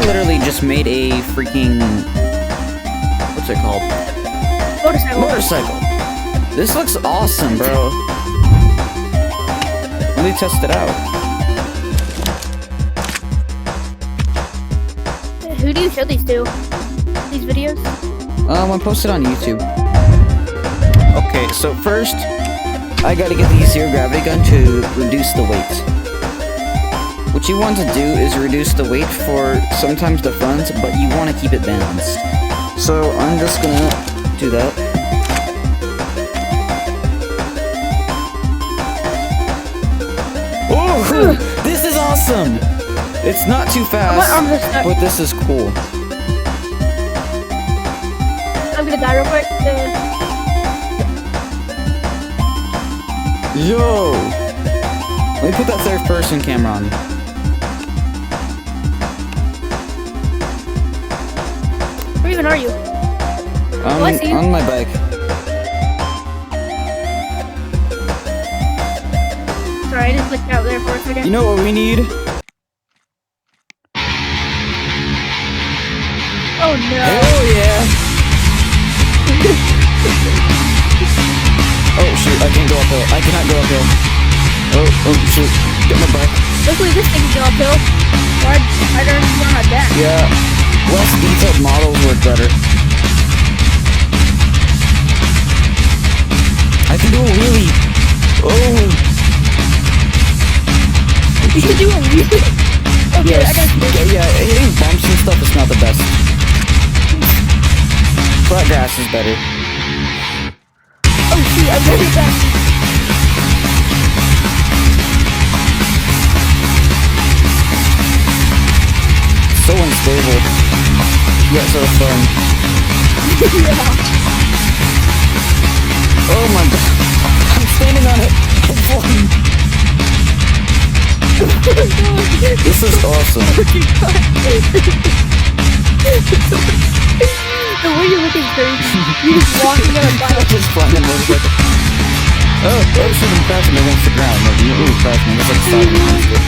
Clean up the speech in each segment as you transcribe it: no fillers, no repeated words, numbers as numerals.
literally just made a freaking... What's it called? Motorcycle. This looks awesome, bro. Let me test it out. Who do you show these to? These videos? I posted on YouTube. Okay, so first, I gotta get the zero gravity gun to reduce the weight. What you want to do is reduce the weight for sometimes the front, but you want to keep it balanced. So I'm just gonna do that. Oh, this is awesome! It's not too fast, but this is cool. I'm gonna die real quick. Yo! Let me put that third person camera on. Where even are you? I see you. On my bike. Sorry, I just looked out there for a second. You know what we need? Oh no. Hell yeah! Oh shoot, I can't go uphill. I cannot go uphill. Oh shoot. Get my bike. Luckily this thing can go uphill. Or I'd already be on my back. Yeah. Less detailed models work better. I can do a wheelie. Oh. You can do a wheelie? Okay, Yes. I gotta Okay, yeah, hitting bumps and stuff is not the best. Flat grass is better. Oh shoot, I'm very back. So unstable. Yet so fun. Yeah. Oh my god. I'm standing on it. I'm flying. This is awesome. The way you're looking crazy. You're just walking on a bike. Just flying a motorcycle. Oh, shoot, I'm crashing against the ground. Like, you're really crashing. It's like sliding against it.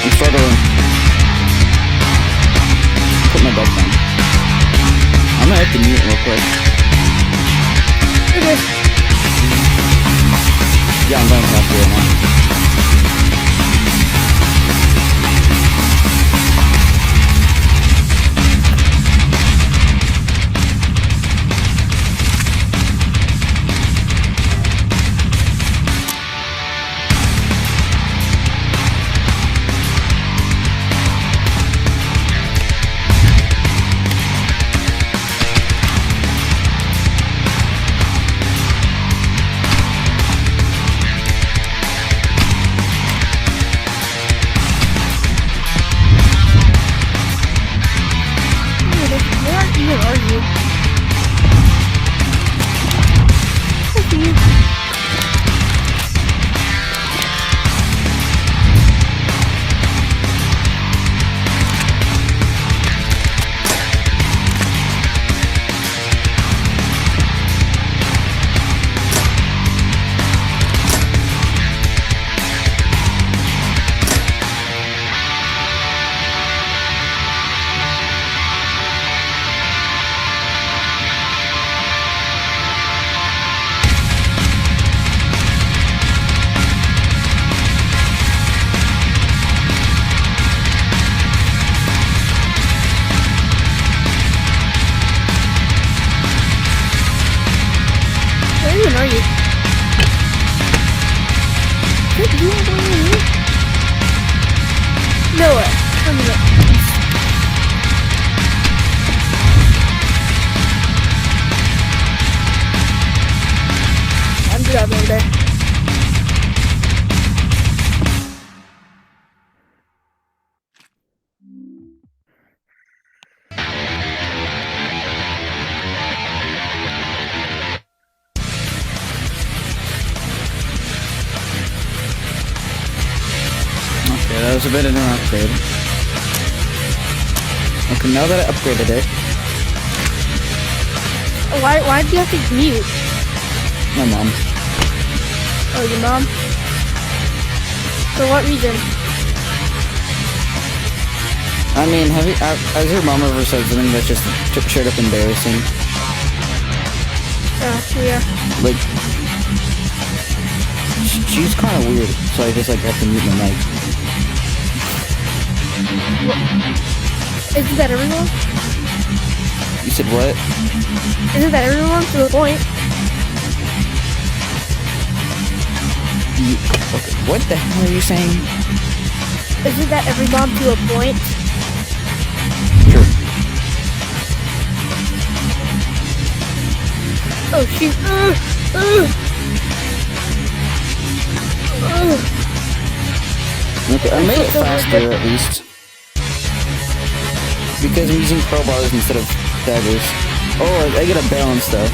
I'm struggling. Put my bike down. I'm gonna have to mute real quick. Okay. Yeah, I'm going faster right now. Are you? No way. I'm driving over there. Okay, that was a bit of an upgrade. Okay, now that I upgraded it, Why do you have to mute? my mom. Oh, your mom? For what reason? I mean, has your mom ever said something that's just straight up embarrassing? Yeah. Like, she's kind of weird, so I just like have to mute my mic. Isn't that everyone? You said what? Isn't that everyone to a point? Okay, what the hell are you saying? Isn't that every mom to a point? Sure. Oh shoot! Okay, I made it faster at least. Because I'm using crowbars instead of daggers. Oh, I get a balance though.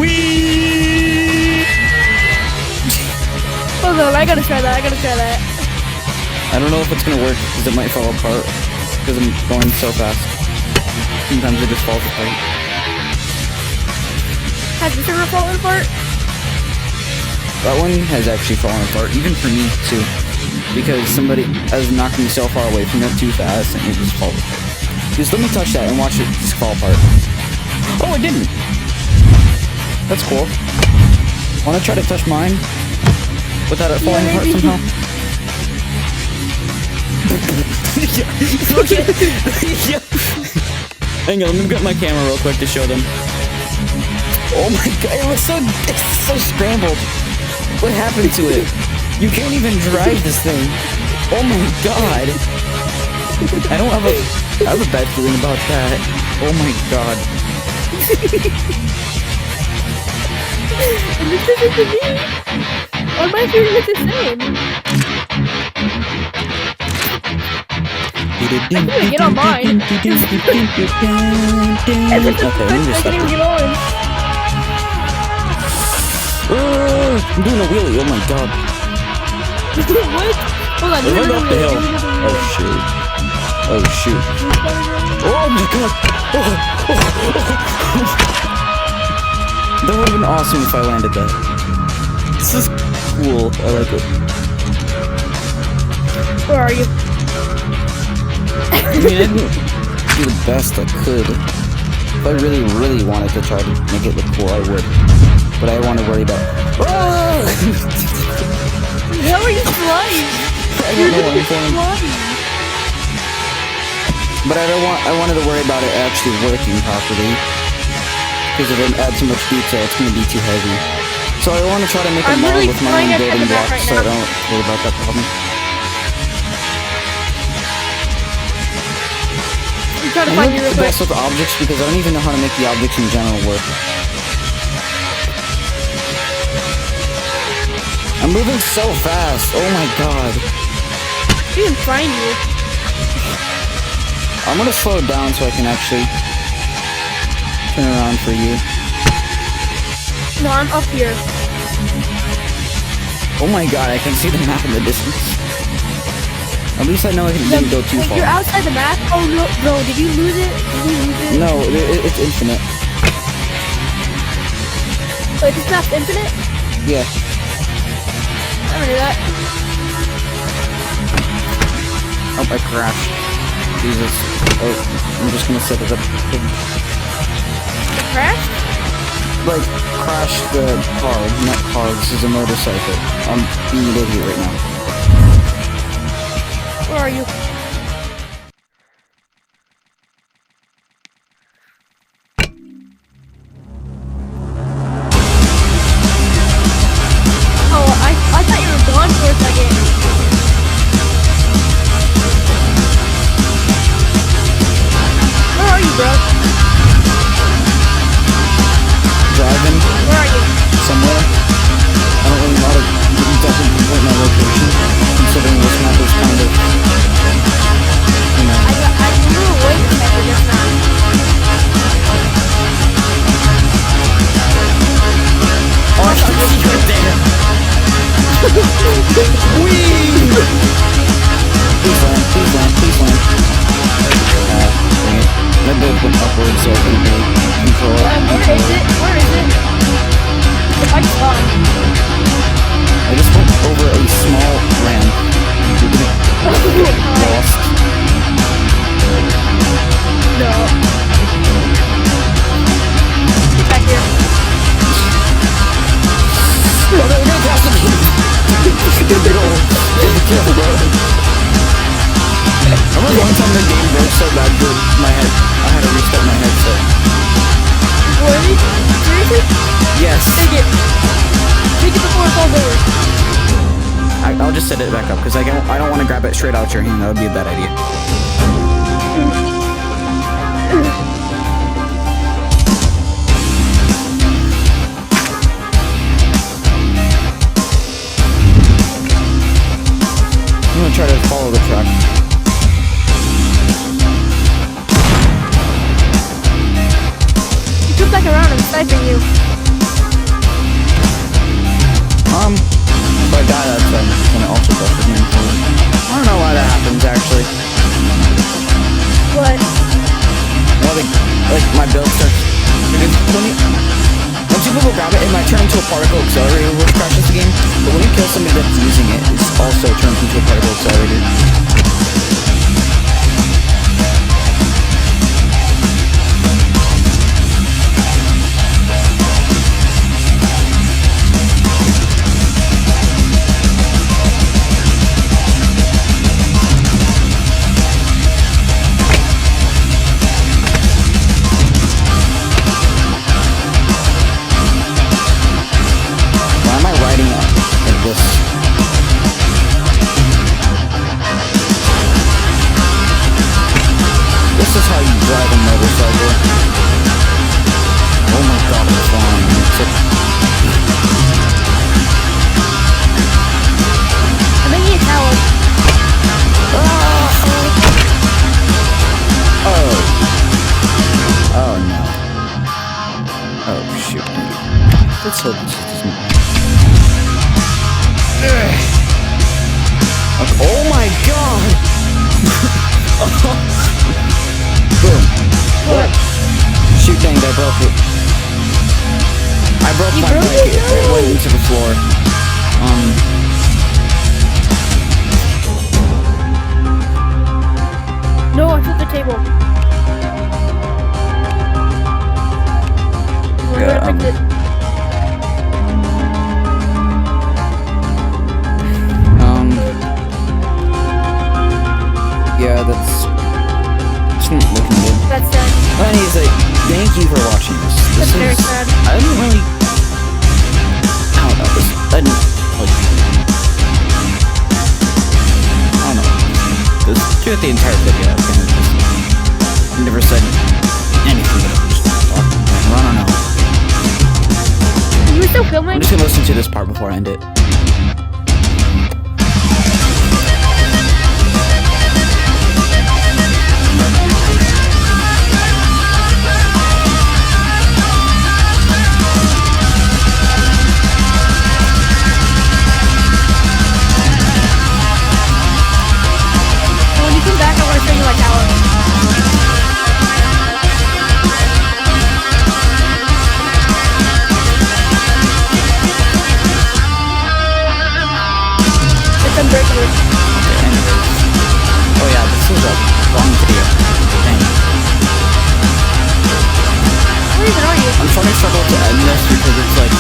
Whee! Hold on, I gotta try that. I don't know if it's gonna work because it might fall apart. Because I'm going so fast. Sometimes it just falls apart. Has this ever fallen apart? That one has actually fallen apart, even for me too. Because somebody has knocked me so far away from it too fast and it just falls apart. Just let me touch that and watch it just fall apart. Oh, it didn't! That's cool. Wanna try to touch mine? Without it falling apart somehow? Yeah. Hang on, let me get my camera real quick to show them. Oh my god, it's so scrambled. What happened to it? You can't even drive this thing. Oh my god. I have a bad feeling about that. Oh my god. And this isn't to me. All my feeling is the same. I can't get on mine. Okay, let me just stop I this. get on. I'm doing a wheelie, oh my god. What? Hold on, If I go up the hill. Oh shoot. Oh shoot. Oh my god. That would have been awesome if I landed that. This is cool. I like it. Where are you? I mean, I didn't do the best I could. If I really, really wanted to try to make it look cool, I would. But I want to worry about. Oh! How are you flying? I don't know what I'm flying. Flying. But I wanted to worry about it actually working properly. Because if I add too much detail, it's going to be too heavy. So I want to try to make a model with my own building blocks so I don't worry about that problem. I'm trying to find you real the quick. best with objects because I don't even know how to make the objects in general work. I'm moving so fast. Oh my god. I didn't find you. I'm gonna slow it down so I can actually turn around for you. No, I'm up here. Oh my god, I can see the map in the distance. At least I know I didn't go too far. You're outside the map? Oh no, bro, did you lose it? No, it's infinite. Wait, this map's infinite? Yeah. I never knew that. Oh, I crashed. Jesus. Oh, I'm just gonna set it up. It crashed? Like, crash the car, not car, this is a motorcycle. I'm being an idiot right now. Where are you? Oh, I thought you were gone for a second. Where are you, bro? Driving Where are you? somewhere. I don't really know how to exactly pinpoint my location, considering this map is kind of, you know. I flew away from it just now. Oh, I can see you right there! Whee! Please land, please land, please land. Dang it. My build went upwards so I couldn't really control it. Where is it? Where is it? I saw it. I just went over a small ramp. You're gonna get lost. kill the road. Remember one time the game broke so bad that my head, I had to restart my headset. Really? Seriously? Yes. Take it. Take it before it falls over. I'll just set it back up because I don't want to grab it straight out your hand. That would be a bad idea. I'm gonna try to follow the truck. You took back around and sniping you. If I die, that's gonna also go for me. I don't know why that happens actually. What? Well, like my build starts. Because once you people grab it, it might turn into a particle accelerator, which crashes the game. But when you kill somebody that's using it, it also turns into a particle accelerator. This is how you drive a motorcycle. Oh my god, it's flying. I'm making a tower. Oh no. Oh shoot. Let's hope this doesn't. Oh my god! Boom. What? Shoot, dang, I broke it. I broke my blanket. It went into the floor. No, I flipped the table. Yeah, I fixed it. Yeah, it's not looking good. That's sad. Anyways, thank you for watching this. That's very sad. I didn't really. I don't know. I didn't like. I don't know. This throughout the entire video, I kind of just never said anything but I just talked. I don't know. You were still filming? I'm just gonna listen to this part before I end it. When you come back, I want to show you my tower. It's unbreakable. Okay, anyways. Oh yeah, this is a long video. Dang. Where even are you? I'm trying to struggle to end this because it's like